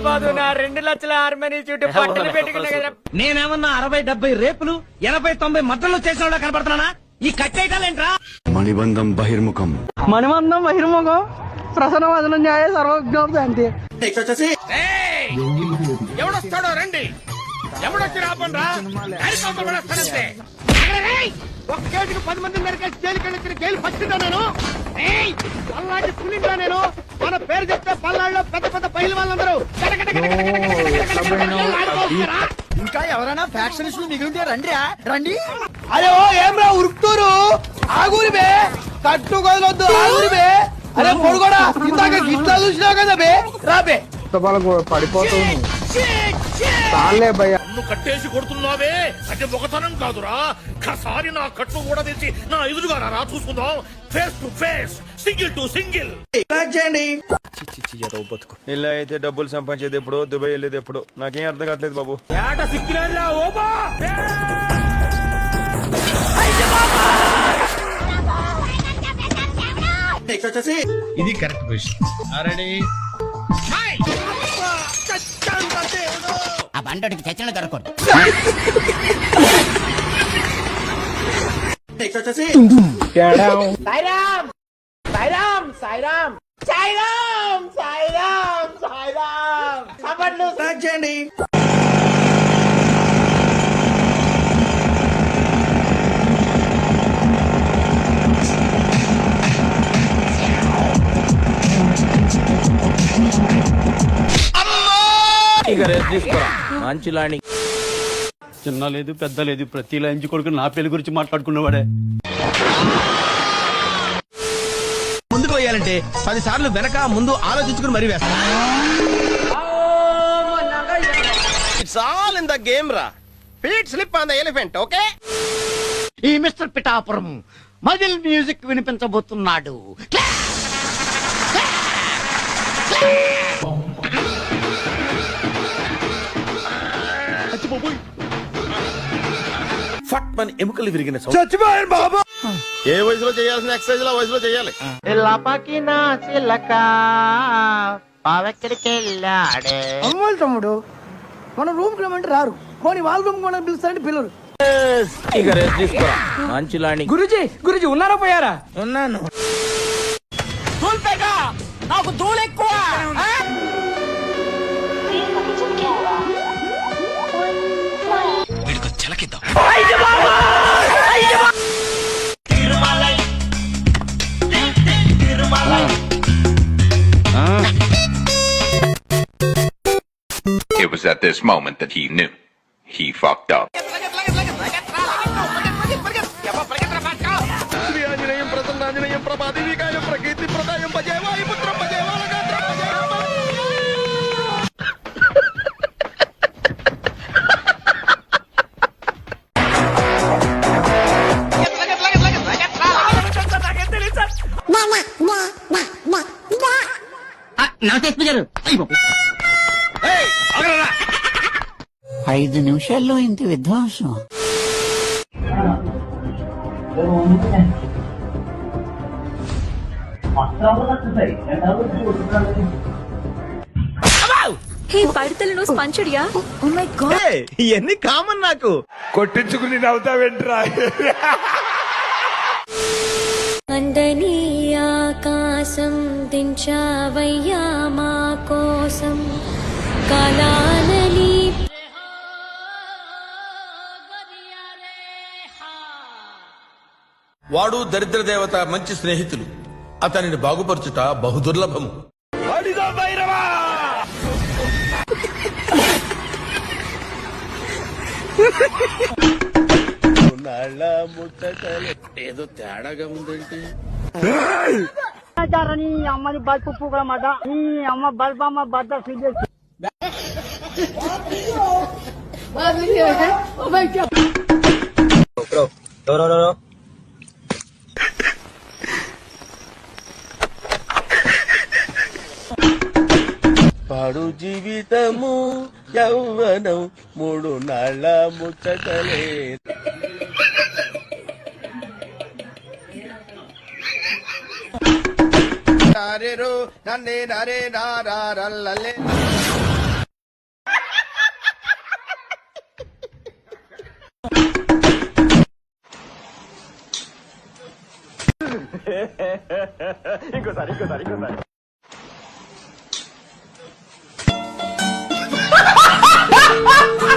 బాబు నా 2 లక్షల హార్మనీ చుట్టూ పట్టలు పెట్టుకున్నా కదా. నేనేమన్నా 60-70 రేపులు 80-90 మద్దలు చేసిన కనపడుతున్నానా? ఈ కట్టేయటాలేంట్రా? మణిబంధం బహిర్ముఖం ప్రసన్న వదనం న్యాయ సర్వజ్ఞం శాంతి. ఎవడొస్తాడో రండి, ఎవడొచ్చి రాపండ్రా. ఒక కేసుకు 10 మంది నరికేసి జైలుకెళ్ళి జైలు పచ్చిందా నేను? పల్లాంటి పులిందా నేను? మన పేరు చెప్తే పల్లాళ్ళలో పెద్ద పెద్ద పైలు వాళ్ళందరూ ఇంకా ఎవరైనా ఫ్యాక్షనిస్టులు మిగిలితే రండి రండి. అరే ఓ ఏమ్రా ఉరుకుతూరు ఆగురి బే, కట్టు కొదలొద్దు ఆగురి బే. అరే పొడుగోడా ఇందాక గిట్లా చూసినా కదా బే, రాబే పడిపోతుంది. చాలే భయ్యా, నన్ను కట్టేసి కొడుతున్నావే అంటే ఒకతనం కాదురా. కసారి నా కట్టు కూడా తెచ్చి నా ఎదురుగా రా చూసుకుందాం. Face to face, single to single. ఇలా అయితే డబ్బులు సంపాదించేది ఎప్పుడు, దుబాయ్ వెళ్ళేది ఎప్పుడు, నాకేం అర్థం కావట్లేదు బాబు. ఇది కరెక్ట్ క్వశ్చన్. ఆ బండోడికి చచ్చిన దొరకదు. సాయిరామ్ సాయిరామ్ సాయిరామ్ సాయిరామ్ సాయిరామ్ సాయిరామ్ సబర్లు సాక్షండి. మంచి లాండి. చిన్న లేదు పెద్ద లేదు, ప్రతి లంచి కొడుకు నా పెళ్లి గురించి మాట్లాడుకున్నవాడే. ముందుకు వేయాలంటే 10 సార్లు వెనక ముందు ఆలోచించుకుని మరీ వేస్తా. It's all in the game రా. Feet slip on the elephant. Okay, ఈ మిస్టర్ పిఠాపురం మజిల్ మ్యూజిక్ వినిపించబోతున్నాడు. ఫట్ మన ఎముకలు విరిగిన చచ్చిపోయాను బాబా. ఏ వయసులో చేయాల్సిన ఎక్సర్సైజ్ ఆ వయసులో చేయాలి. అమ్మోళ్ళు తమ్ముడు, మన రూమ్ కి రమ్మంటే రారు, పోనీ వాళ్ళ రూమ్ కూడా పిలుస్తారంటే పిల్లలు. మంచి లాండి. గురుజీ గురుజీ ఉన్నారా పోయారా? ఉన్నాను. నాకు దూలు ఎక్కువ. వీడికి చిలకిద్దాం. It was at this moment that he knew. He fucked up. నమస్తే. 5 నిమిషాల్లో ఇంత విధ్వంసం. పడతలను స్పంచడియా? ఓ మై గాడ్, ఇవన్నీ కామన్ నాకు. కొట్టించుకుని నవ్వుతావేంట్రా? అందని ఆకాశం దించావయ్యా మా కోసం కాలానలి. వాడు దరిద్ర దేవత మంచి స్నేహితులు. అతనిని బాగుపరచుట బహుదుర్లభము. ఏదో తేడాగా ఉందంటే అమ్మని బల్పు పూకలమాట. ఈ అమ్మ బల్బమ్మ బద్ద పాడు జీవితము యౌవనం 3 నాళ్ళ ముచ్చటలే. నన్నే నరే నారల్లే ఇంకోసారి